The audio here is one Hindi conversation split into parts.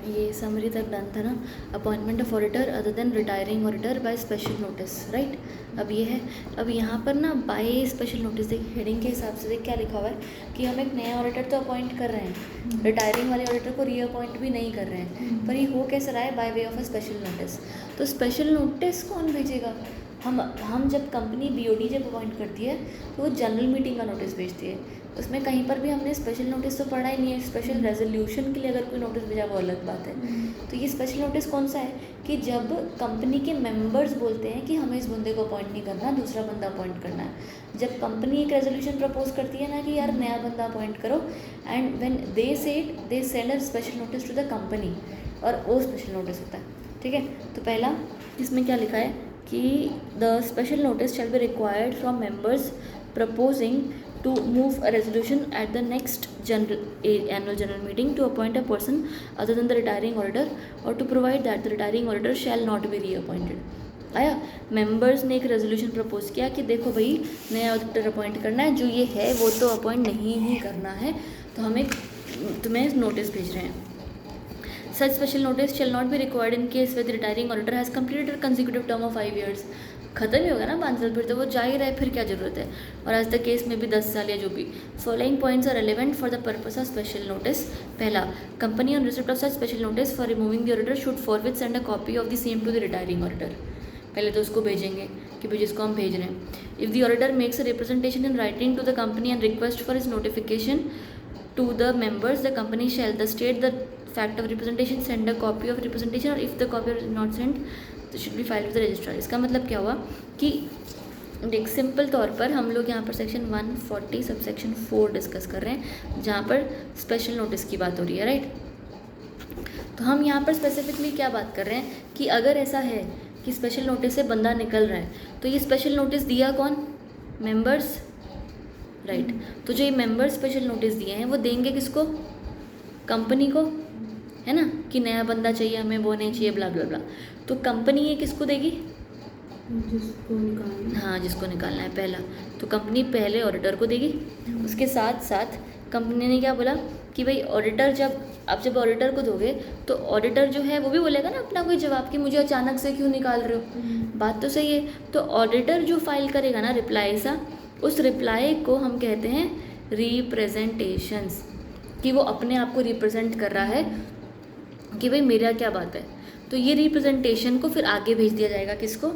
ये समरी तक डन था ना। Appointment of auditor other than retiring auditor by special notice, right. अब ये है, अब यहाँ पर ना बाय स्पेशल नोटिस, देखिए हेडिंग के हिसाब से देख क्या लिखा हुआ है कि हम एक नया ऑडिटर तो अपॉइंट कर रहे हैं, रिटायरिंग वाले ऑडिटर को रीअपॉइंट भी नहीं कर रहे हैं, पर ये हो कैसे रहा है, bye way of a special notice. तो स्पेशल नोटिस कौन भेजेगा? हम जब कंपनी बीओडी जब अपॉइंट करती है तो वो जनरल मीटिंग का नोटिस भेजती है, उसमें कहीं पर भी हमने स्पेशल नोटिस तो पढ़ा ही नहीं है। स्पेशल रेजोल्यूशन के लिए अगर कोई नोटिस भेजा वो अलग बात है। तो ये स्पेशल नोटिस कौन सा है कि जब कंपनी के मेंबर्स बोलते हैं कि हमें इस बंदे को अपॉइंट नहीं करना, दूसरा बंदा अपॉइंट करना है। जब कंपनी एक रेजोल्यूशन प्रपोज करती है ना कि यार नया बंदा अपॉइंट करो, and when they send a special notice to the company, और वो स्पेशल नोटिस होता है, ठीक है। तो पहला इसमें क्या लिखा है कि the special notice shall be required from members proposing to move a resolution at the next annual general meeting to appoint a person other than the retiring auditor or to provide that the retiring auditor shall not be reappointed। आया, मेंबर्स ने एक रेजोल्यूशन प्रपोज किया कि देखो भाई नया ऑडिटर अपॉइंट करना है, जो ये है वो तो अपॉइंट नहीं ही करना है, तो हम एक तुम्हें नोटिस भेज रहे हैं। सच special notice shall not be required in case with retiring auditor has completed consecutive term of 5 years। खत्म ही होगा ना 5 साल, फिर तो वो जा ही रहा है, फिर क्या जरूरत है। और आज तक केस में भी 10 साल या जो भी। Following points are relevant for the purpose of special notice. पहला, company on receipt of such special notice for removing the auditor should forward send a copy of the same to the retiring auditor. पहले तो उसको भेजेंगे कि भाई जिसको हम भेज रहे हैं। If the auditor makes a representation in writing to the company and request for is notification to the members, the company shall the state the fact of representation, send a copy of representation, or if the copy is not sent तो should be filed with the registrar। इसका मतलब क्या हुआ कि एक सिंपल तौर पर हम लोग यहाँ पर सेक्शन 140 सब सेक्शन 4 डिस्कस कर रहे हैं, जहाँ पर स्पेशल नोटिस की बात हो रही है, राइट। तो हम यहाँ पर स्पेसिफिकली क्या बात कर रहे हैं कि अगर ऐसा है कि स्पेशल नोटिस से बंदा निकल रहा है, तो ये स्पेशल नोटिस दिया कौन? Members, right. तो जो ये मेंबर स्पेशल नोटिस दिए हैं वो देंगे किसको? कंपनी को, है ना, कि नया बंदा चाहिए हमें, वो नहीं चाहिए, ब्ला ब्ला ब्ला। तो कंपनी ये किसको देगी? जिसको निकालना, हाँ, जिसको निकालना है पहला, तो कंपनी पहले ऑडिटर को देगी। उसके साथ साथ कंपनी ने क्या बोला कि भाई ऑडिटर जब ऑडिटर को दोगे तो ऑडिटर जो है वो भी बोलेगा ना अपना कोई जवाब कि मुझे अचानक से क्यों निकाल रहे हो। बात तो सही है। तो ऑडिटर जो फाइल करेगा ना रिप्लाई सा, उस रिप्लाई को हम कहते हैं रिप्रेजेंटेशंस, कि वो अपने आप को रिप्रेजेंट कर रहा है कि भाई मेरा क्या बात है। तो ये रिप्रेजेंटेशन को फिर आगे भेज दिया जाएगा किसको?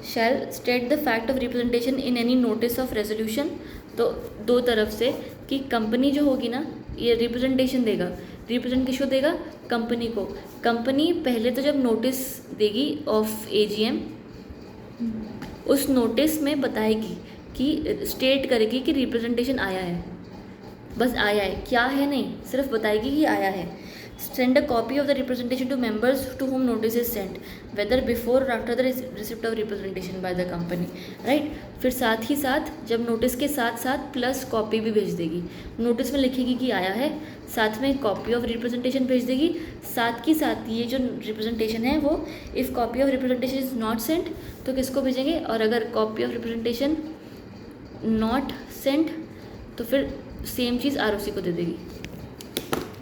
Shall state the fact of representation in any notice of resolution. तो दो तरफ से कि कंपनी जो होगी ना ये रिप्रेजेंटेशन देगा, रिप्रेजेंट किसको देगा? कंपनी को। कंपनी पहले तो जब नोटिस देगी ऑफ एजीएम, उस नोटिस में बताएगी कि स्टेट करेगी कि रिप्रेजेंटेशन आया है, बस आया है, क्या है नहीं, सिर्फ बताएगी कि आया है। Send a copy of the representation to members to whom notice is sent whether before or after the receipt of representation by the company, right. फिर साथ ही साथ जब नोटिस के साथ साथ प्लस कॉपी भी भेज देगी। नोटिस में लिखेगी कि आया है, साथ में कॉपी ऑफ रिप्रेजेंटेशन भेज देगी। साथ ही साथ ये जो रिप्रेजेंटेशन है वो if copy of representation is not sent तो किसको भेजेंगे, और अगर copy of representation not sent तो फिर सेम चीज़ आरओसी को दे देगी।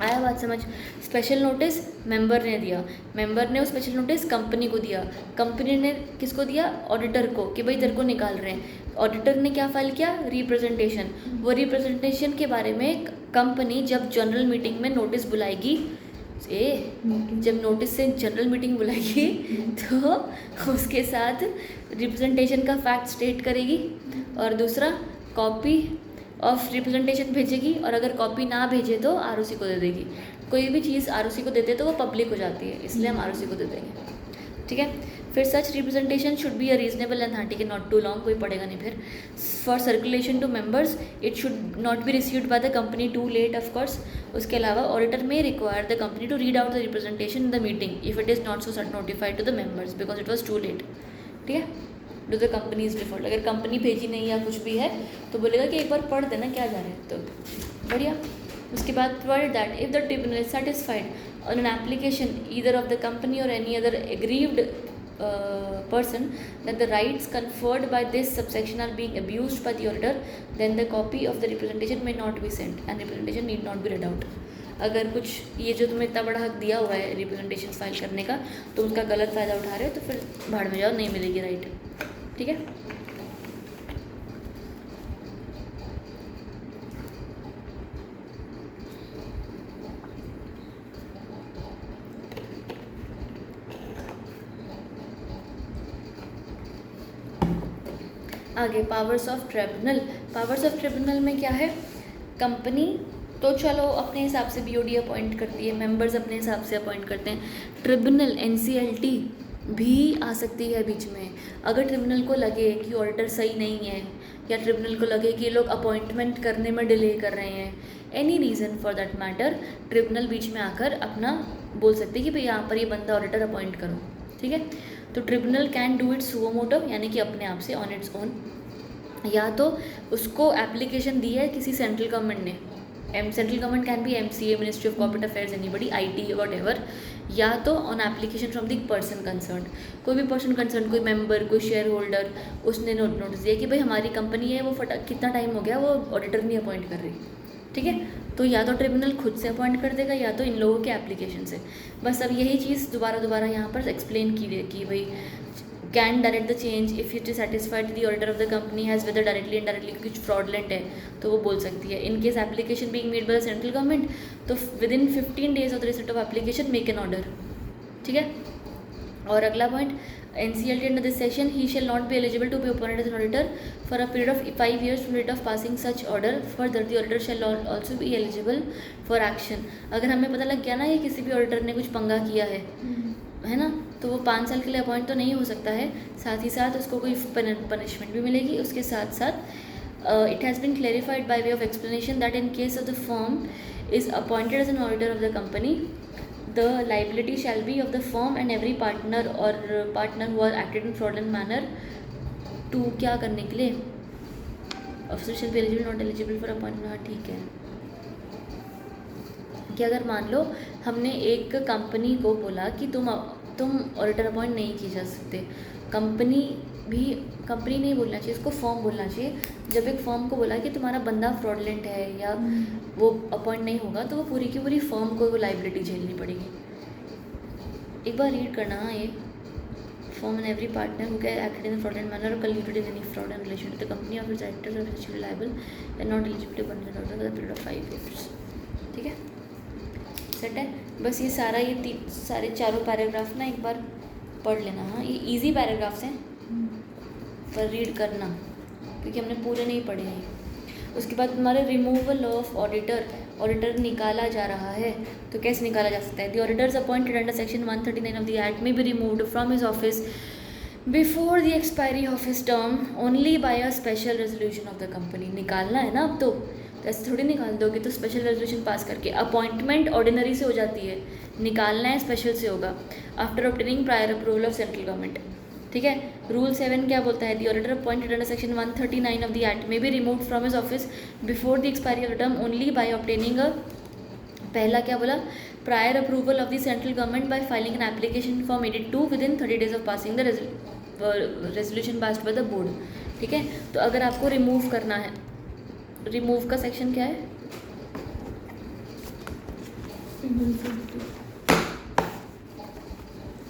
आया बात समझ? स्पेशल नोटिस मेंबर ने दिया, मेंबर ने वो स्पेशल नोटिस कंपनी को दिया, कंपनी ने किसको दिया? ऑडिटर को, कि भाई तेरे को निकाल रहे हैं। ऑडिटर ने क्या फाइल किया? रिप्रेजेंटेशन। वो रिप्रेजेंटेशन के बारे में कंपनी जब जनरल मीटिंग में नोटिस बुलाएगी, जब नोटिस से जनरल मीटिंग बुलाएगी तो उसके साथ रिप्रेजेंटेशन का फैक्ट स्टेट करेगी, और दूसरा कॉपी ऑफ रिप्रेजेंटेशन भेजेगी, और अगर कॉपी ना भेजे तो आरओसी को दे देगी। कोई भी चीज़ आरओसी को देते तो वो पब्लिक हो जाती है, इसलिए हम आरओसी को दे देंगे, ठीक है। फिर such representation should be a reasonable and, हाँ ठीक है, नॉट टू लॉन्ग, कोई पढ़ेगा नहीं फिर। For circulation to members it should not be received by the company too late of course. उसके अलावा auditor may require the company to read out the representation in the meeting if it is not so notified to the members because it was too late, ठीक है। Do the company is default, अगर कंपनी भेजी नहीं या कुछ भी है तो बोलेगा कि एक बार पढ़ देना क्या जा रहा है, तो बढ़िया। उसके बाद provide that if the tribunal is satisfied on an application either of the company or any other aggrieved person that the rights conferred by this subsection are being abused by the auditor, then the copy of the representation may not be sent and representation need not be read out। अगर कुछ ये जो तुम्हें इतना बड़ा हक दिया हुआ है रिप्रेजेंटेशन फाइल करने का, तो उसका गलत फ़ायदा उठा रहे हो तो फिर भाड़ में जाओ, नहीं मिलेगी राइट। ठीक है। आगे powers of tribunal. Powers of tribunal में क्या है, कंपनी तो चलो अपने हिसाब से बीओडी अपॉइंट करती है, मेंबर्स अपने हिसाब से अपॉइंट करते हैं। ट्रिब्यूनल एनसीएलटी भी आ सकती है बीच में। अगर ट्रिब्यूनल को लगे कि ऑडिटर सही नहीं है, या ट्रिब्यूनल को लगे कि ये लोग अपॉइंटमेंट करने में डिले कर रहे हैं, any reason for that matter, tribunal बीच में आकर अपना बोल सकते हैं कि भाई यहाँ पर ये बंदा ऑडिटर अपॉइंट करो। ठीक है। तो tribunal can do it suo motu, यानी कि अपने आप से ऑन इट्स ओन, या तो उसको एप्लीकेशन दी है किसी सेंट्रल गवर्नमेंट ने, central government can be MCA, ministry of corporate affairs, anybody, IT, whatever, या तो on application from the person concern, कोई भी पर्सन कंसर्न, कोई मेंबर, कोई शेयर होल्डर, उसने नोटिस दिया कि भाई हमारी कंपनी है वो कितना टाइम हो गया वो ऑडिटर नहीं अपॉइंट कर रही। ठीक है। तो या तो ट्रिब्यूनल खुद से अपॉइंट कर देगा या तो इन लोगों के एप्लीकेशन से। बस अब यही चीज़ दोबारा यहाँ पर एक्सप्लेन की है कि भाई can direct the change if it is satisfied the auditor of the company has whether directly indirectly कुछ फ्रॉडलेंट है तो वो बोल सकती है। In case application being made by the central government, तो within 15 days of the receipt of application make an order. ठीक है। और अगला point, NCLT under this section, he shall not be eligible to be appointed as an auditor for a period of 5 years from the date of passing such order. Further, the auditor shall also be eligible for action. अगर हमें पता लग गया ना ये किसी भी ऑडिटर ने कुछ पंगा किया है ना, तो वो 5 साल के लिए अपॉइंट तो नहीं हो सकता है, साथ ही साथ उसको कोई पनिशमेंट भी मिलेगी। उसके साथ साथ it has been clarified by way of explanation that in case of the firm is appointed as an auditor of the company, the liability shall be of the firm and every partner or partner who are acted in fraudulent manner to क्या करने के लिए, officer shall be eligible not eligible for appointment। हाँ ठीक है। कि अगर मान लो हमने एक कंपनी को बोला कि तुम ऑडिटर अपॉइंट नहीं किए जा सकते, कंपनी नहीं बोलना चाहिए, इसको फर्म बोलना चाहिए। जब एक फर्म को बोला कि तुम्हारा बंदा फ्रॉडलेंट है या वो अपॉइंट नहीं होगा, तो वो पूरी की पूरी फर्म को वो लाइबिलिटी झेलनी पड़ेगी। एक बार रीड करना। हाँ, ये firm and every partner who can acted in fraudulent manner or colluded in any fraud in relation to the company of its directors or its liable and not eligible to be appointed for the period of 5 years। ठीक है, सेट है। बस ये सारा सारे चारों पैराग्राफ ना एक बार पढ़ लेना। हाँ, ये इजी पैराग्राफ्स हैं पर रीड करना, क्योंकि हमने पूरे नहीं पढ़े हैं। उसके बाद हमारे रिमूवल ऑफ ऑडिटर निकाला जा रहा है, तो कैसे निकाला जा सकता है। The auditors appointed under section 139 of the act may be removed from his office before the expiry of his term only by a special resolution of the company. निकालना है ना अब तो ऐसे थोड़ी निकाल दोगे, तो स्पेशल रेजोल्यूशन पास करके। अपॉइंटमेंट ऑर्डिनरी से हो जाती है, निकालना है स्पेशल से होगा, after obtaining prior approval of central government. ठीक है। रूल 7 क्या बोलता है, the auditor appointed under section 139 of the act may be removed from his office before the expiry of the term only by obtaining a, पहला क्या बोला, prior approval of the central government by filing an application form 82 within 30 days of passing the resolution passed by the board. ठीक है। तो अगर आपको रिमूव करना है, रिमूव का सेक्शन क्या है,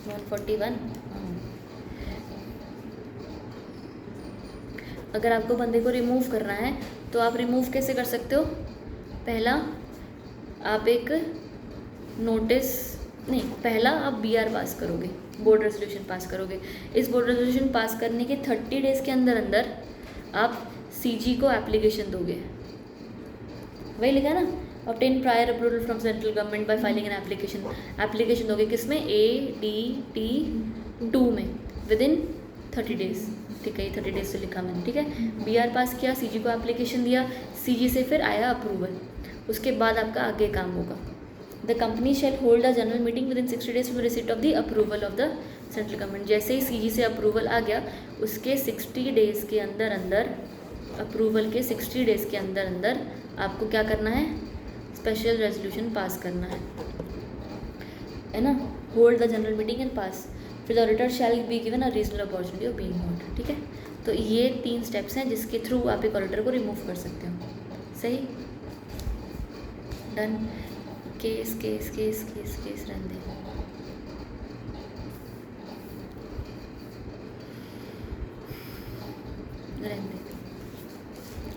141। अगर आपको बंदे को रिमूव करना है तो आप रिमूव कैसे कर सकते हो। पहला आप एक नोटिस नहीं, पहला आप BR पास करोगे, बोर्ड रेजोल्यूशन पास करोगे। इस बोर्ड रेजोल्यूशन पास करने के 30 days के अंदर अंदर आप CG को एप्लीकेशन दोगे। वही लिखा है ना, obtain prior approval from central government by filing an application दोगे किसमें, ADT 2 में विद इन 30 days। ठीक है, 30 days से लिखा मैंने। ठीक है। BR पास किया, CG को एप्लीकेशन दिया, CG से फिर आया अप्रूवल, उसके बाद आपका आगे काम होगा। The company shell hold a general meeting with in 60 days from receipt of the approval of the central government. जैसे ही CG से अप्रूवल आ गया, उसके 60 days के अंदर अप्रूवल के 60 days के अंदर आपको क्या करना है, स्पेशल रेजोल्यूशन पास करना है ना। Hold the general meeting and pass, फिर the auditor shall be given a reasonable opportunity of being heard. ठीक है। तो ये 3 स्टेप्स हैं जिसके थ्रू आप एक ऑडिटर को रिमूव कर सकते हो। सही, done. Case case case case case रहने दे। रहने दे।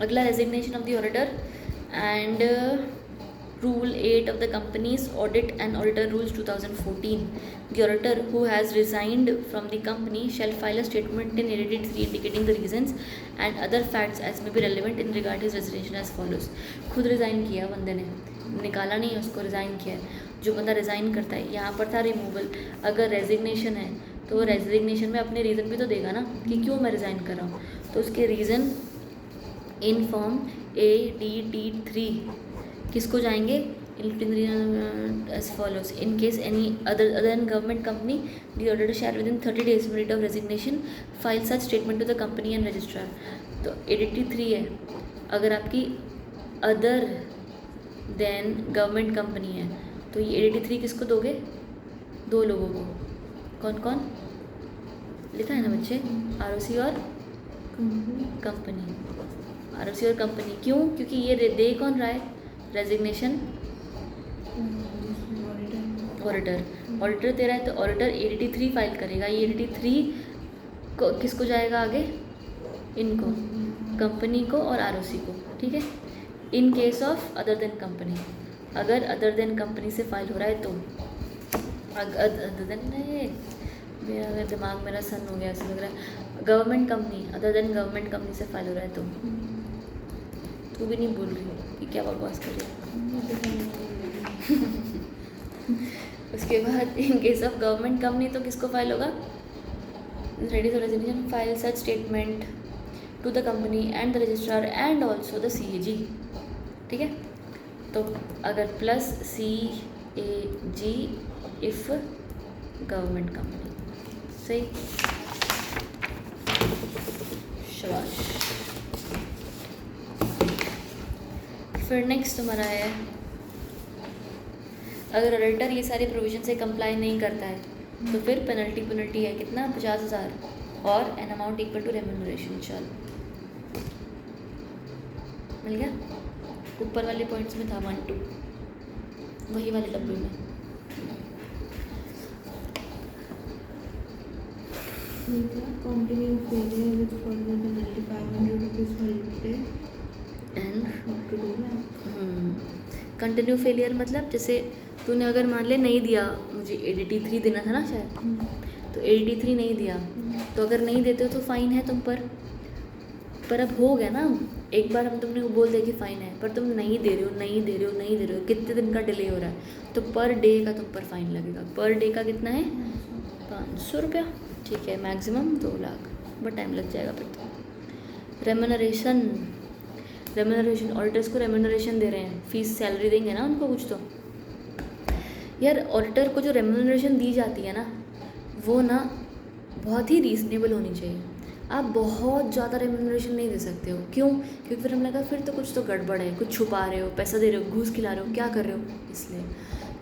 अगला resignation of the auditor and Rule 8 of the Companies Audit and Auditor Rules 2014. The auditor who has resigned from the company shall file a statement in edited 3 indicating the reasons and other facts as may be relevant in regard to his resignation as follows. खुद रिज़ाइन किया बंदे ने, निकाला नहीं है उसको, रिज़ाइन किया है। जो बंदा रिज़ाइन करता है, यहाँ पर था रिमूवल, अगर रेजिग्नेशन है तो वो रेजिग्नेशन में अपने रीज़न भी तो देगा ना कि क्यों मैं रिज़ाइन कर रहा हूँ। तो उसके रीज़न इन फॉर्म ADD3 किसको जाएंगे? As follows. In case any other than government company the auditor shall within 30 days from date of resignation file such statement to the company and registrar. तो 83 है, अगर आपकी अदर देन गवर्नमेंट कंपनी है तो ये 83 किसको दोगे? 2 लोगों को। कौन कौन लिखा है ना बच्चे? ROC और कंपनी। ROC और कंपनी क्यों? क्योंकि ये दे कौन रहा है रेजिग्नेशन? ऑडिटर। ऑडिटर तेरा है तो ऑडिटर 83 फाइल करेगा। ये 83 को किसको जाएगा आगे? इनको, कंपनी को और ROC को, ठीक है। In case of other than company, अगर अदर देन कंपनी से फाइल हो रहा है तो अदर देन मेरा अगर दिमाग मेरा सन हो गया ऐसा लग रहा है। Government company, other than government company से फाइल हो रहा है तो तू भी नहीं बोल रही कि क्या बकवास कर रही है। उसके बाद in case of government company तो किसको फाइल होगा? Ready for resignation file such statement to the company and the registrar and also the CAG, ठीक है। तो अगर plus CAG if government company, सही, शाबाश। फिर नेक्स्ट हमारा है, अगर ऑडिटर ये सारे प्रोविजन से कंप्लाई नहीं करता है तो फिर पेनल्टी है कितना? 50,000 और an amount equal to remuneration. चल मिल गया? ऊपर वाले पॉइंट्स में था 1 2, वही वाले डब्बे में। Continue failure with further penalty 500 rupees per day and what to do now? Continue failure मतलब जैसे तूने अगर मान ले नहीं दिया, मुझे 83 देना था ना शायद, तो 83 नहीं दिया, तो अगर नहीं देते हो तो फ़ाइन है तुम पर अब हो गया ना, एक बार हम तुमने बोल दिया कि फ़ाइन है, पर तुम नहीं दे रहे हो, कितने दिन का डिले हो रहा है, तो पर डे का तुम पर फ़ाइन लगेगा। पर डे का कितना है? 500 रुपया, ठीक है। मैक्सिमम 2 लाख, बट टाइम लग जाएगा फिर तो। रेम्यूनरेशन ऑडिटर्स को रेम्यूनरेशन दे रहे हैं, फीस सैलरी देंगे ना उनको कुछ तो। यार ऑडिटर को जो रेम्यूनरेशन दी जाती है ना, वो ना बहुत ही रीज़नेबल होनी चाहिए। आप बहुत ज़्यादा रेम्यूनरेशन नहीं दे सकते हो। क्यों? क्योंकि फिर हम लगा फिर तो कुछ तो गड़बड़ है, कुछ छुपा रहे हो, पैसा दे रहे हो, घूस खिला रहे हो, क्या कर रहे हो।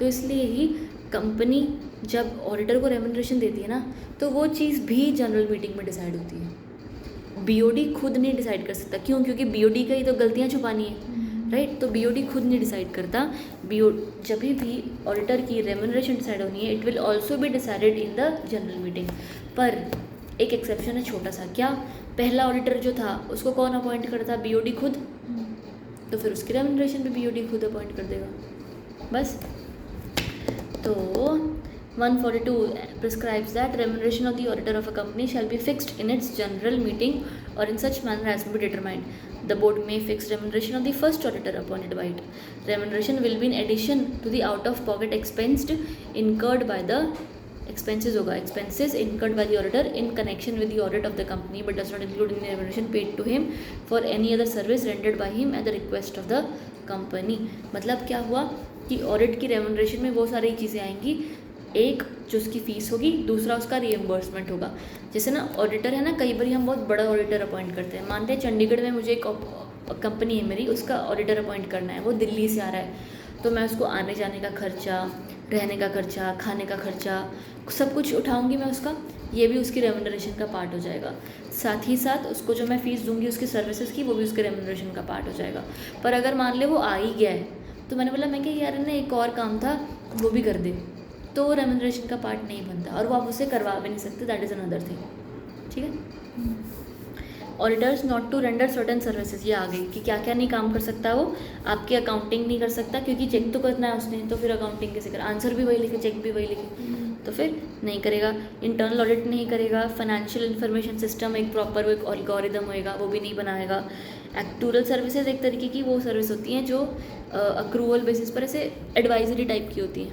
इसलिए ही कंपनी जब ऑडिटर को रेम्यूनरेशन देती है ना, तो वो चीज़ भी जनरल मीटिंग में डिसाइड होती है। BOD खुद नहीं डिसाइड कर सकता। क्यों? क्योंकि BOD का ही तो गलतियाँ छुपानी है, राइट। तो BOD खुद नहीं डिसाइड करता। जब भी ऑडिटर की रेम्यूनरेशन डिसाइड होनी है, it will also be decided in the general meeting. पर एक एक्सेप्शन है छोटा सा। क्या? पहला ऑडिटर जो था उसको कौन अपॉइंट करता? BOD खुद। तो फिर उसकी रेम्यूनरेशन भी BOD खुद अपॉइंट कर देगा, बस। तो 142 prescribes that remuneration of the auditor of a company shall be fixed in its general meeting or in such manner as may be determined. The board may fix remuneration of the first auditor appointed by it. Remuneration will be in addition to the out-of-pocket expense incurred by the expenses incurred by the auditor in connection with the audit of the company, but does not include any remuneration paid to him for any other service rendered by him at the request of the company. मतलब क्या हुआ कि ऑडिट की रेम्यूनरेशन में वो सारी चीज़ें आएंगी। एक जो उसकी फ़ीस होगी, दूसरा उसका रीएम्बर्समेंट होगा। जैसे ना ऑडिटर है ना, कई बार हम बहुत बड़ा ऑडिटर अपॉइंट करते हैं। मानते हैं चंडीगढ़ में मुझे एक कंपनी है मेरी, उसका ऑडिटर अपॉइंट करना है, वो दिल्ली से आ रहा है, तो मैं उसको आने जाने का खर्चा, रहने का खर्चा, खाने का खर्चा, सब कुछ उठाऊँगी मैं उसका। ये भी उसकी रेम्यूनरेशन का पार्ट हो जाएगा। साथ ही साथ उसको जो मैं फ़ीस दूँगी उसकी सर्विसेज की, वो भी उसके रेम्यूनरेशन का पार्ट हो जाएगा। पर अगर मान ले वो आ ही गया है तो मैंने बोला मैं कि यार ना एक और काम था वो भी कर दे, तो रेम्यूनरेशन का पार्ट नहीं बनता और वो आप उसे करवा भी नहीं सकते, दैट इज़ अनदर थिंग। ठीक है। Auditors not to render certain services, ये आ गई कि क्या क्या नहीं काम कर सकता वो, आपकी अकाउंटिंग नहीं कर सकता क्योंकि चेक तो करना है उसने, तो फिर अकाउंटिंग कैसे कर, आंसर भी वही लिखे चेक भी वही लिखे, तो फिर नहीं करेगा। इंटरनल ऑडिट नहीं करेगा, फाइनेंशियल इन्फॉर्मेशन सिस्टम एक प्रॉपर एक एल्गोरिदम होएगा वो भी नहीं बनाएगा। एक्टूरल सर्विसेज एक तरीके की वो सर्विस होती हैं जो अक्रूवल बेसिस पर ऐसे एडवाइजरी टाइप की होती हैं।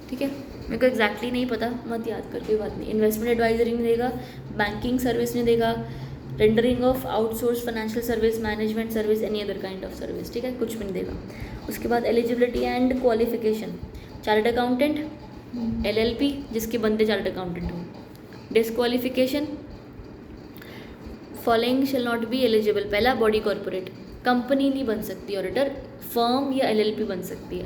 ठीक है, मेरे को एग्जैक्टली नहीं पता, मत याद कर, कोई बात नहीं। इन्वेस्टमेंट एडवाइजरी नहीं देगा, बैंकिंग सर्विस नहीं देगा, rendering of outsource financial service, management service, any other kind of service. ठीक है, कुछ भी नहीं देगा। उसके बाद eligibility and qualification, chartered accountant, LLP जिसके बंदे चार्टर्ड अकाउंटेंट हो। Disqualification, following shall not be eligible, पहला बॉडी कॉर्पोरेट, कंपनी नहीं बन सकती ऑडिटर, फर्म या LLP बन सकती है।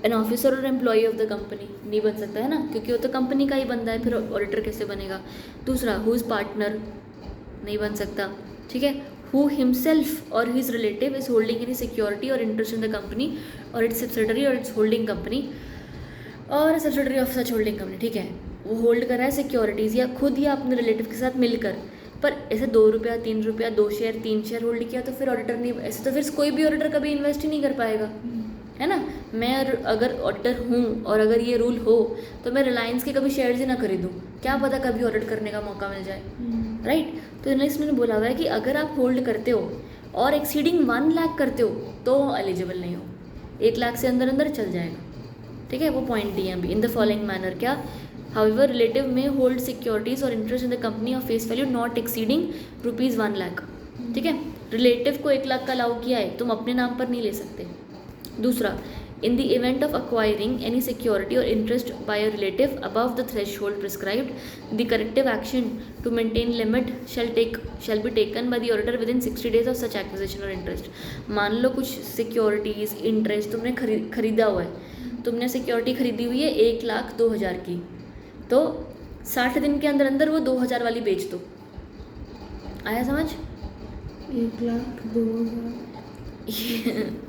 एन ऑफिसर और एम्प्लॉई ऑफ द कंपनी नहीं बन सकता है ना, क्योंकि वो तो कंपनी का ही बंदा है, फिर ऑडिटर कैसे बनेगा। दूसरा हु इज़ पार्टनर नहीं बन सकता। ठीक है, हु हिमसेल्फ और his relative is holding any security or interest in the company or its subsidiary और इट्स होल्डिंग कंपनी और subsidiary of such holding company. ठीक है, वो होल्ड कर रहा है सिक्योरिटीज़ या खुद या अपने रिलेटिव के साथ मिलकर, पर ऐसे 2 रुपया 3 रुपया 2 शेयर 3 शेयर होल्ड किया तो फिर ऑडिटर नहीं, ऐसे तो फिर कोई भी ऑडिटर कभी इन्वेस्ट ही नहीं कर पाएगा, है ना। मैं अगर ऑडिटर हूँ और अगर ये रूल हो तो मैं रिलायंस के कभी शेयर्स ही ना खरीदूँ, क्या पता कभी ऑडिट करने का मौका मिल जाए, राइट। तो इन्वेस्टमेंट बोला हुआ है कि अगर आप होल्ड करते हो और एक्सीडिंग 1 लाख करते हो तो एलिजिबल नहीं हो, 1 लाख से अंदर अंदर चल जाएगा। ठीक है, वो पॉइंट दिए अभी। इन द फॉलोइंग मैनर, क्या, हाउएवर रिलेटिव में होल्ड सिक्योरिटीज और interest in the company of face value not exceeding ₹1 lakh. ठीक है, रिलेटिव को 1 लाख का अलाउ किया है, तुम अपने नाम पर नहीं ले सकते। दूसरा, in the event of acquiring any security or interest by a relative above the threshold prescribed the corrective action to maintain limit shall be taken by the auditor within 60 days of such acquisition or interest. मान लो कुछ सिक्योरिटीज़ इंटरेस्ट तुमने खरीदा हुआ है, तुमने सिक्योरिटी खरीदी हुई है 1,02,000 की, तो 60 दिन के अंदर अंदर वो 2,000 वाली बेच दो। आया समझ? 1,02,000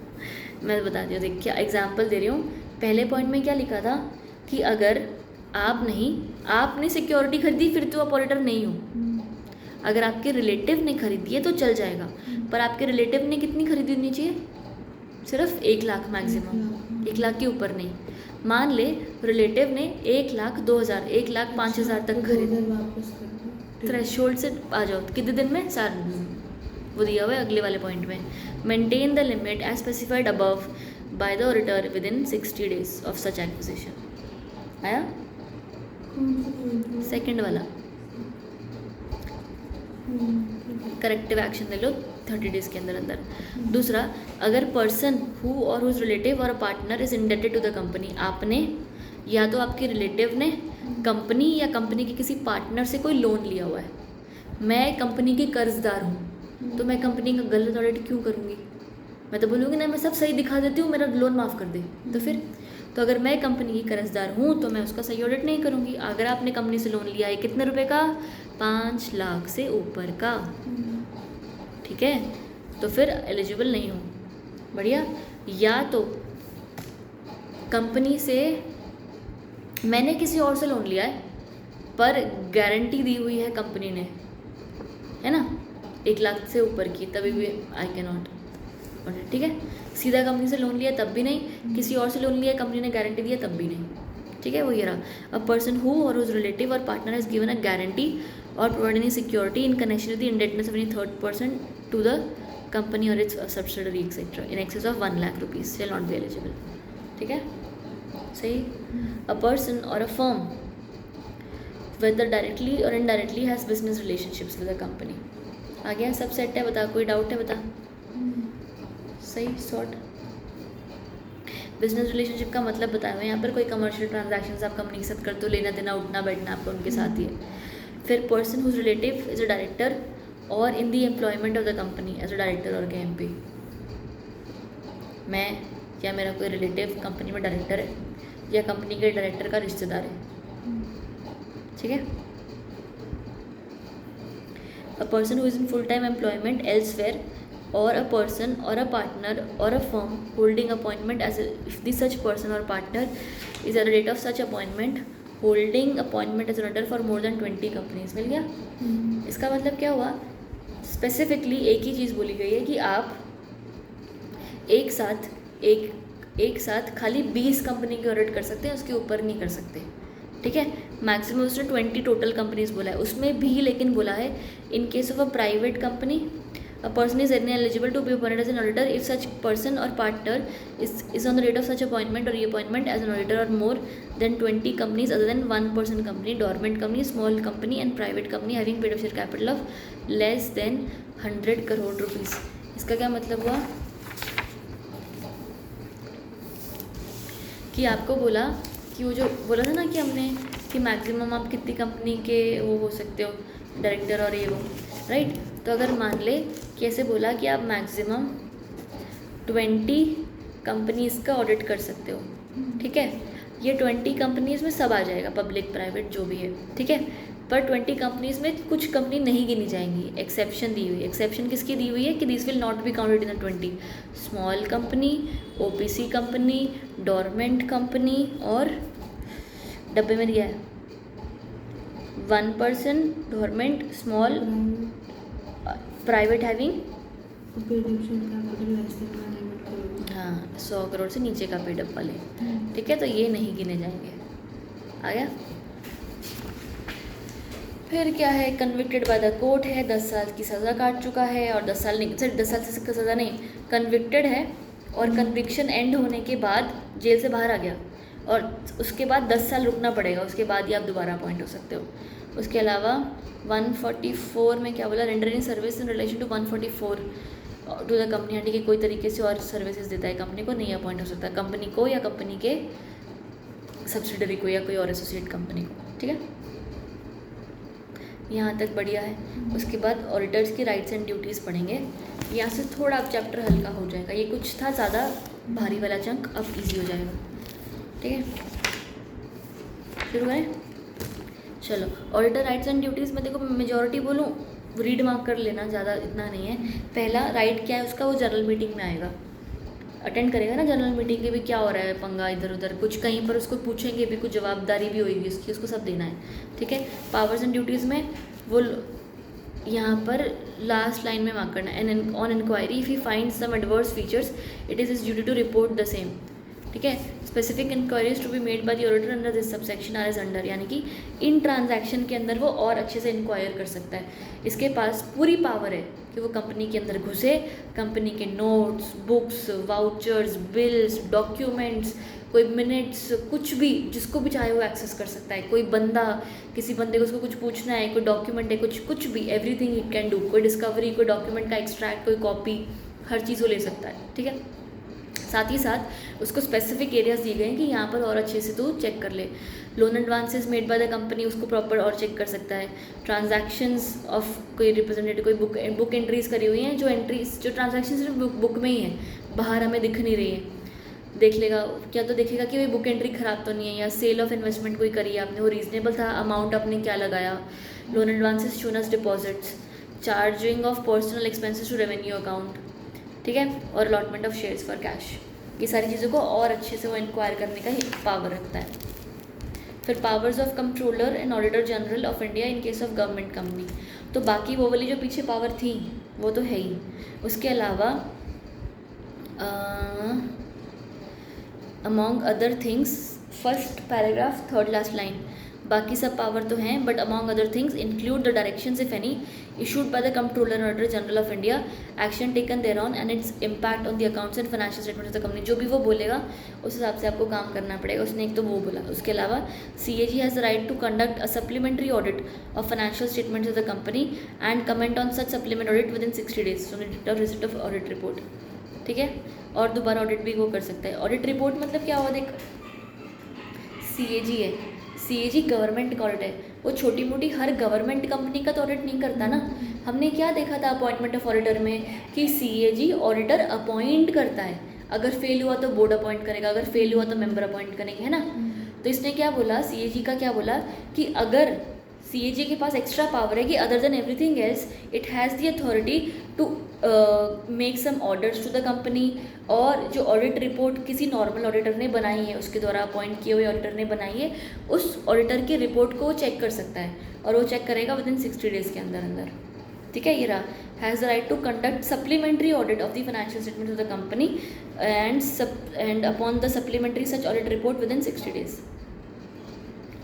मैं बताती हूँ, देख क्या एग्जाम्पल दे रही हूँ। पहले पॉइंट में क्या लिखा था कि अगर आपने सिक्योरिटी खरीदी फिर तो आप ऑडिटर नहीं हो। अगर आपके रिलेटिव ने खरीदी है तो चल जाएगा, पर आपके रिलेटिव ने कितनी खरीदी होनी चाहिए? सिर्फ 1 लाख मैक्सिमम, 1 लाख के ऊपर नहीं। मान ले रिलेटिव ने 1,02,000 1,05,000 तक खरीदी, वापस कर दो। थ्रेशोल्ड से आ जाओ कितने दिन में? 4 दिन में। वो दिया हुआ है अगले वाले पॉइंट में, maintain the limit as specified above by the auditor within 60 days of such acquisition. आया? सेकंड वाला करेक्टिव एक्शन ले लो 30 days के अंदर अंदर। दूसरा, अगर पर्सन हु और हुज रिलेटिव और partner is indebted to the company, आपने या तो आपके रिलेटिव ने कंपनी या कंपनी के किसी पार्टनर से कोई लोन लिया हुआ है, मैं कंपनी की कर्जदार हूँ, तो मैं कंपनी का गलत ऑडिट क्यों करूँगी? मैं तो बोलूँगी ना मैं सब सही दिखा देती हूँ, मेरा लोन माफ़ कर दे। तो फिर तो अगर मैं कंपनी की कर्जदार हूँ तो मैं उसका सही ऑडिट नहीं करूँगी। अगर आपने कंपनी से लोन लिया है कितने रुपए का? 5 लाख से ऊपर का, ठीक है, तो फिर एलिजिबल नहीं हो। बढ़िया। या तो कंपनी से मैंने किसी और से लोन लिया है पर गारंटी दी हुई है कंपनी ने, है ना, 1 लाख से ऊपर की, तभी भी आई कैन नॉट। ठीक है, सीधा कंपनी से लोन लिया तब भी नहीं, किसी और से लोन लिया कंपनी ने गारंटी दिया तब भी नहीं। ठीक है, वो ये रहा। अ पर्सन हु और हुज रिलेटिव और partner has given a guarantee or provide any security in connection with the indebtedness of any third person to the company or its subsidiary etcetera in excess of 1 lakh rupees shall not be eligible. ठीक है, सही। A person or a firm whether directly or indirectly has business relationships with the company। आ गया, सब सेट है? बता, कोई डाउट है? बता। सही, शॉर्ट। बिजनेस रिलेशनशिप का मतलब बताया हुआ है यहाँ पर, कोई कमर्शियल ट्रांजैक्शंस आप कंपनी के साथ करते हो, लेना देना उठना बैठना आपका उनके साथ ही है। फिर person whose relative is a director or in the employment of the company as a director or KMP। मैं या मेरा कोई रिलेटिव कंपनी में डायरेक्टर है या कंपनी के डायरेक्टर का रिश्तेदार है। ठीक है। अ person who is in full time employment elsewhere or a person or a partner or a firm holding appointment as a, if the such person or partner is at the date of such appointment holding appointment as an auditor for more than 20 companies। मिल गया? इसका मतलब क्या हुआ? स्पेसिफिकली एक ही चीज़ बोली गई है कि आप एक साथ खाली 20 कंपनी की ऑडिट कर सकते हैं, उसके ऊपर नहीं कर सकते। ठीक है, मैक्सिमम उसने 20 टोटल कंपनीज बोला है, उसमें भी लेकिन बोला है in case of a private company a person is ineligible to be appointed as an auditor if such person or partner is on the date of such appointment or reappointment as an auditor or more than 20 companies other than one person company, dormant company, small company and private company having paid up share capital of less than 100 crore rupees। इसका क्या मतलब हुआ कि आपको बोला कि वो जो बोला था ना कि हमने कि मैक्सिमम आप कितनी कंपनी के वो हो सकते हो डायरेक्टर और ये वो, राइट। तो अगर मान ले कि ऐसे बोला कि आप मैक्सिमम 20 कंपनीज़ का ऑडिट कर सकते हो, ठीक है। ये 20 कंपनीज़ में सब आ जाएगा, पब्लिक प्राइवेट जो भी है, ठीक है। पर 20 कंपनीज़ में कुछ कंपनी नहीं गिनी जाएंगी, एक्सेप्शन दी हुई है। एक्सेप्शन किसकी दी हुई है कि this will not be counted in the 20, small company, OPC company, dormant company और डब्बे में दिया है 1 person, dormant, small, private having हाँ 100 करोड़ से नीचे का पेडअप वाले, ठीक है। तो ये नहीं गिने जाएंगे, आ गया। फिर क्या है, कन्विक्टेड बाय द कोर्ट है, 10 साल की सज़ा काट चुका है और 10 साल नहीं, सिर्फ 10 साल से सज़ा नहीं, कन्विक्टेड है और कन्विक्शन एंड होने के बाद जेल से बाहर आ गया और उसके बाद 10 साल रुकना पड़ेगा, उसके बाद ही आप दोबारा अपॉइंट हो सकते हो। उसके अलावा 144 में क्या बोला, rendering service in relation to 144 to the company, यानी कि कोई तरीके से और सर्विसेज देता है कंपनी को, नहीं अपॉइंट हो सकता कंपनी को या कंपनी के सब्सिडरी को या कोई और एसोसिएट कंपनी को, ठीक है। यहाँ तक बढ़िया है। उसके बाद ऑडिटर्स की राइट्स एंड ड्यूटीज़ पढ़ेंगे, यहाँ से थोड़ा अब चैप्टर हल्का हो जाएगा, ये कुछ था ज़्यादा भारी वाला चंक, अब ईजी हो जाएगा, ठीक है। शुरू करें, चलो। ऑडिटर राइट्स एंड ड्यूटीज़ में देखो मेजॉरिटी बोलूँ, रीड मार्क कर लेना, ज़्यादा इतना नहीं है। पहला राइट क्या है उसका, वो जनरल मीटिंग में आएगा, अटेंड करेगा ना जनरल मीटिंग के भी, क्या हो रहा है पंगा इधर उधर, कुछ कहीं पर उसको पूछेंगे भी, कुछ जवाबदारी भी होगी उसकी, उसको सब देना है, ठीक है। पावर्स एंड ड्यूटीज़ में वो यहाँ पर लास्ट लाइन में मार्क करना है, and on inquiry if he find some adverse features it is his duty to report the same, ठीक है। Specific inquiries to be made by the auditor under this subsection are as under, यानी कि इन ट्रांजैक्शन के अंदर वो और अच्छे से इंक्वायर कर सकता है, इसके पास पूरी पावर है कि वो कंपनी के अंदर घुसे, कंपनी के notes, books, vouchers, bills, documents, कोई मिनट्स, कुछ भी जिसको भी चाहे वो एक्सेस कर सकता है। कोई बंदा, किसी बंदे को उसको कुछ पूछना है, कोई डॉक्यूमेंट है, कुछ भी, एवरीथिंग इट कैन डू। कोई डिस्कवरी, कोई डॉक्यूमेंट का एक्सट्रैक्ट, कोई कॉपी, हर चीज़ वो ले सकता है, ठीक है। साथ ही साथ उसको स्पेसिफिक एरियाज दिए गए हैं कि यहाँ पर और अच्छे से तू चेक कर ले। Loan advances made by the company, उसको प्रॉपर और चेक कर सकता है। ट्रांजैक्शंस ऑफ कोई रिप्रेजेंटेटिव, कोई बुक एंट्रीज करी हुई हैं, जो ट्रांजैक्शन सिर्फ बुक में ही है, बाहर हमें दिख नहीं रही है, देख लेगा क्या, तो देखेगा कि भाई बुक एंट्री ख़राब तो नहीं है, या सेल ऑफ इन्वेस्टमेंट कोई करी है आपने, वो रीजनेबल था, अमाउंट आपने क्या लगाया। Loan advances shown as deposits, charging of personal expenses to revenue account, ठीक है, और allotment of shares for cash. ये सारी चीज़ों को और अच्छे से वो इंक्वायर करने का ही पावर रखता है। फिर powers of controller and auditor general of India in case of government company, तो बाकी वो वाली जो पीछे पावर थी वो तो है ही। उसके अलावा among other things, first paragraph third last line, बाकी सब पावर तो हैं, but among other things include the directions if any issued by the Comptroller and Auditor General of India, action taken thereon and its impact on the accounts and financial statements of the company। जो भी वो बोलेगा उस हिसाब से आपको काम करना पड़ेगा, उसने एक तो वो बोला। उसके अलावा CAG has the right to conduct a supplementary audit of financial statements of the company and comment on such supplement audit within 60 days from the date of receipt of audit report, ठीक है। और दोबारा ऑडिट भी वो कर सकता है। ऑडिट रिपोर्ट मतलब क्या हुआ, देख CAG है, CAG गवर्नमेंट का ऑडिट है, वो छोटी मोटी हर गवर्नमेंट कंपनी का तो ऑडिट नहीं करता ना। हमने क्या देखा था अपॉइंटमेंट ऑफ ऑडिटर में कि CAG ऑडिटर अपॉइंट करता है, अगर फेल हुआ तो बोर्ड अपॉइंट करेगा, अगर फेल हुआ तो मेंबर अपॉइंट करेंगे, है ना। तो इसने क्या बोला, CAG का क्या बोला कि अगर CAG के पास एक्स्ट्रा पावर है कि other than everything else it has the authority to make some orders to the company, और जो ऑडिट रिपोर्ट किसी नॉर्मल ऑडिटर ने बनाई है, उसके द्वारा अपॉइंट किए हुए ऑडिटर ने बनाई है, उस ऑडिटर की रिपोर्ट को वो चेक कर सकता है, और वो चेक करेगा विद इन 60 डेज के अंदर अंदर। ठीक है, ये रहा। Has the right to conduct supplementary audit of the financial statement of the company and upon the supplementary such audit report within 60 days.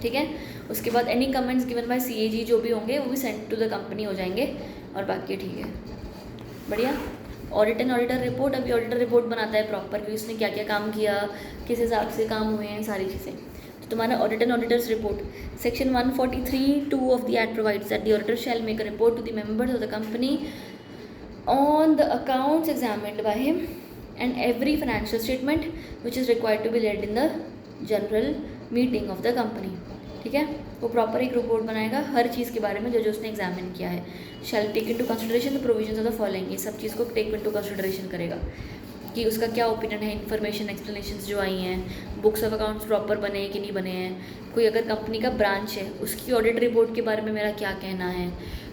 ठीक है, उसके बाद any comments given by CAG जो भी होंगे वो भी सेंड टू द कंपनी हो जाएंगे, और बाकी ठीक है, बढ़िया। ऑडिट एंड ऑडिटर रिपोर्ट, अभी ऑडिटर रिपोर्ट बनाता है प्रॉपर कि उसने क्या क्या काम किया, किस हिसाब से काम हुए हैं, सारी चीज़ें। तो तुम्हारा audit and auditor's report, section 143(2) of the act provides that the auditor shall make a report to the members of the company on the accounts examined by him and every financial statement which is required to be laid in the general meeting of the company. ठीक है, वो प्रॉपर एक रिपोर्ट बनाएगा हर चीज़ के बारे में जो जो उसने एग्जामिन किया है। Shall take into consideration the provisions of the following, ये सब चीज़ को टेक इनटू कंसिडरेशन करेगा कि उसका क्या ओपिनियन है, इन्फॉर्मेशन एक्सप्लेनेशंस जो आई हैं, बुक्स ऑफ अकाउंट्स प्रॉपर बने हैं कि नहीं बने हैं, कोई अगर कंपनी का ब्रांच है उसकी ऑडिट रिपोर्ट के बारे में मेरा क्या कहना है,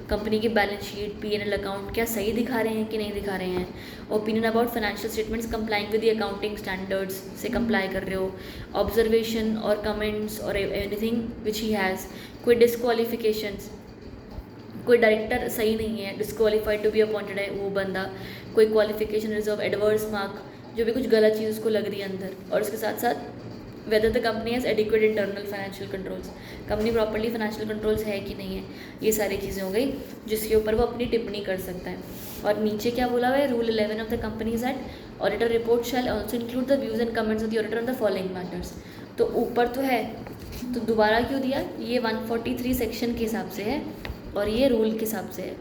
कंपनी की बैलेंस शीट, P&L अकाउंट क्या सही दिखा रहे हैं कि नहीं दिखा रहे हैं, opinion about financial statements complying with the accounting standards से कंप्लाई कर रहे हो, ऑब्जर्वेशन और कमेंट्स और एनीथिंग विच ही हैज़, कोई डिस्क्वालिफिकेशंस, कोई डायरेक्टर सही नहीं है, डिस्क्वालीफाइड टू बी अपॉइंटेड है वो बंदा, कोई क्वालिफिकेशन रिजर्व, एडवर्स मार्क, जो भी कुछ गलत चीज़ उसको लग रही है अंदर, और उसके साथ साथ whether the company has adequate internal financial controls, company properly financial controls है कि नहीं है, ये सारी चीज़ें हो गई जिसके ऊपर वो अपनी टिप्पणी कर सकता है। और नीचे क्या बोला हुआ है, rule 11 of the companies act, auditor report shall also include the views and comments of the auditor on the following matters. तो ऊपर तो है, तो दोबारा क्यों दिया, ये 143 सेक्शन के हिसाब से है और ये रूल के हिसाब से है।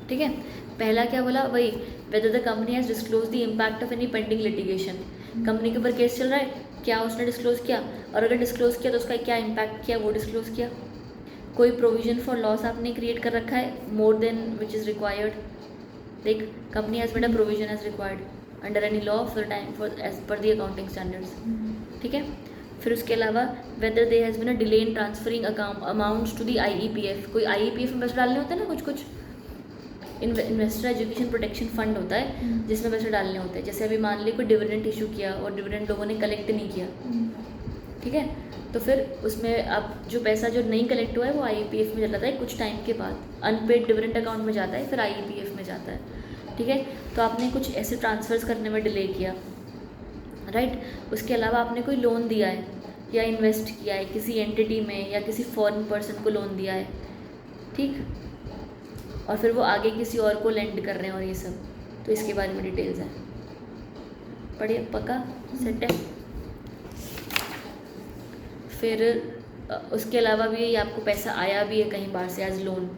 ठीक है, पहला क्या बोला, वही whether the company has disclose the impact of any pending litigation, company के ऊपर केस चल रहा है, क्या उसने डिस्क्लोज किया, और अगर डिस्क्लोज किया तो उसका क्या इम्पैक्ट किया वो डिस्क्लोज किया, कोई प्रोविजन फॉर लॉस आपने क्रिएट कर रखा है more than which is required, देख company has made a provision as required under any law for time for as per the accounting standards. ठीक है, फिर उसके अलावा whether they has been a delay in transferring amounts to the IEPF, कोई IEPF में पैसे डालने होते हैं ना, कुछ इन्वेस्टर एजुकेशन प्रोटेक्शन फंड होता है जिसमें पैसे डालने होते हैं, जैसे अभी मान ली कोई डिविडेंड इशू किया और डिविडेंड लोगों ने कलेक्ट नहीं किया, ठीक है, तो फिर उसमें अब जो पैसा जो नहीं कलेक्ट हुआ है वो IEPF में जाता है, कुछ टाइम के बाद अनपेड डिविडेंड अकाउंट में जाता है, फिर IEPF में जाता है। ठीक है, तो आपने कुछ ऐसे ट्रांसफर्स करने में डिले किया, राइट, उसके अलावा आपने कोई लोन दिया है या इन्वेस्ट किया है किसी एंटिटी में या किसी फॉरेन पर्सन को लोन दिया है, ठीक, और फिर वो आगे किसी और को लेंड कर रहे हैं और ये सब, तो इसके बारे में डिटेल्स हैं, पढ़िए, पक्का सेट है। फिर उसके अलावा भी ये आपको पैसा आया भी है कहीं बाहर से एज लोन,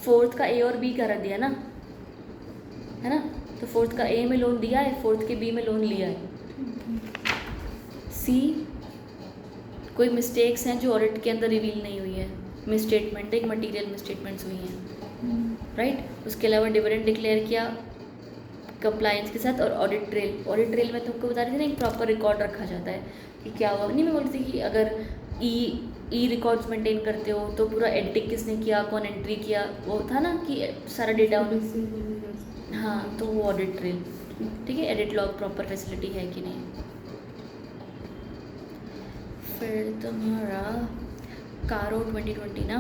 4th का A और B कर दिया ना, है ना, तो 4th का A में लोन दिया है, 4th के B में लोन लिया है। C, कोई मिस्टेक्स हैं जो ऑडिट के अंदर रिवील नहीं हुई है, मिसस्टेटमेंट, एक मटेरियल मिसस्टेटमेंट्स हुई हैं, राइट, उसके अलावा डिविडेंड डिक्लेयर किया कंप्लायंस के साथ, और ऑडिट ट्रेल में तुमको बता रही थी ना, एक प्रॉपर रिकॉर्ड रखा जाता है कि क्या हुआ, नहीं मैं बोलती थी कि अगर ई रिकॉर्ड्स मेंटेन करते हो तो पूरा एडिटिंग किसने किया, कौन एंट्री किया, वो था ना कि सारा डेटा, हाँ, तो वो ऑडिट ट्रेल, ठीक है, एडिट लॉग प्रॉपर फैसिलिटी है कि नहीं। फिर तुम्हारा कारो 2020 ना,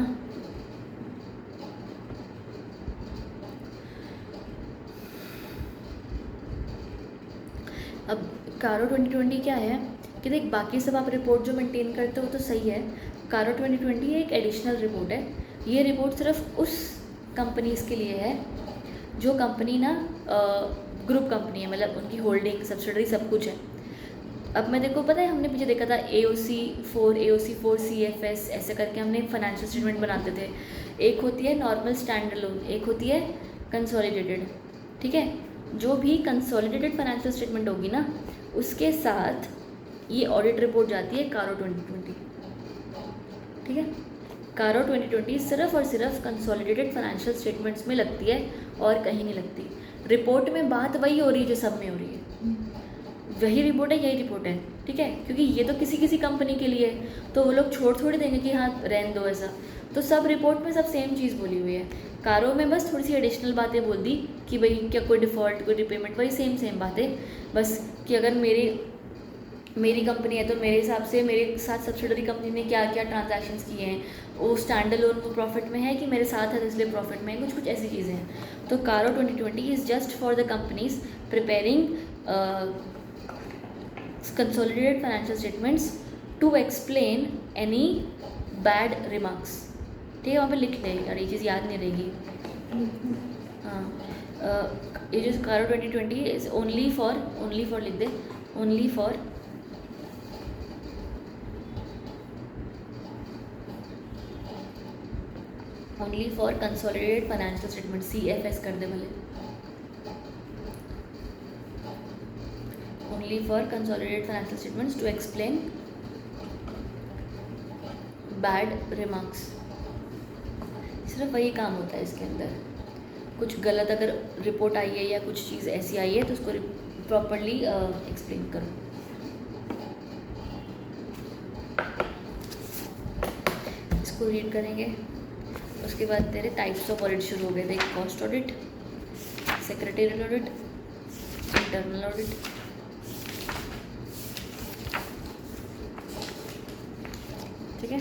अब कारो 2020 क्या है कि देख, बाकी सब आप रिपोर्ट जो मेंटेन करते हो तो सही है, कारो 2020 एक एडिशनल रिपोर्ट है, ये रिपोर्ट सिर्फ उस कंपनीज़ के लिए है जो कंपनी ना ग्रुप कंपनी है, मतलब उनकी होल्डिंग सब्सिडरी सब कुछ है। अब मैं देखो, पता है हमने पीछे देखा था AOC4 CFS ऐसे करके हमने फाइनेंशियल स्टेटमेंट बनाते थे, एक होती है नॉर्मल स्टैंड अलोन, एक होती है कंसोलिडेटेड। ठीक है, जो भी कंसोलिडेटेड फाइनेंशियल स्टेटमेंट होगी ना, उसके साथ ये ऑडिट रिपोर्ट जाती है कारो 2020। ठीक है, कारो 2020 सिर्फ और सिर्फ कंसोलिडेटेड फाइनेंशियल स्टेटमेंट्स में लगती है और कहीं नहीं लगती। रिपोर्ट में बात वही हो रही है जो सब में हो रही है, वही रिपोर्ट है, यही रिपोर्ट है, ठीक है, क्योंकि ये तो किसी किसी कंपनी के लिए है, तो वो लोग छोड़ थोड़ी देंगे कि हाँ रहने दो ऐसा। तो सब रिपोर्ट में सब सेम चीज़ बोली हुई है। कारो में बस थोड़ी सी एडिशनल बातें बोल दी कि भाई क्या कोई डिफ़ॉल्ट, कोई रिपेमेंट, वही सेम सेम बातें, बस कि अगर मेरी कंपनी है तो मेरे हिसाब से मेरे साथ सब्सिडरी कंपनी ने क्या क्या ट्रांजैक्शंस किए हैं, वो स्टैंड अलोन वो प्रॉफिट में है कि मेरे साथ है तो इसलिए प्रॉफिट में है, कुछ कुछ ऐसी चीज़ें हैं। तो कारो 2020 is just for the companies preparing consolidated financial statements to explain any bad remarks। ठीक है, वहाँ पे लिख ले यार, ये चीज़ याद नहीं रहेगी। हाँ, ये जो कारो 2020 इज ओनली फॉर लिख दे, only for consolidated financial statement, CFS कर दे भले, only for consolidated financial statements to explain bad remarks। सिर्फ वही काम होता है इसके अंदर। कुछ गलत अगर रिपोर्ट आई है या कुछ चीज़ ऐसी आई है तो उसको प्रॉपरली एक्सप्लेन करो। इसको रीड करेंगे, उसके बाद तेरे टाइप्स ऑफ ऑडिट शुरू हो गए। देख, cost audit, secretarial audit, internal audit, ठीक है।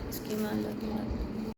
इसकी मान लगे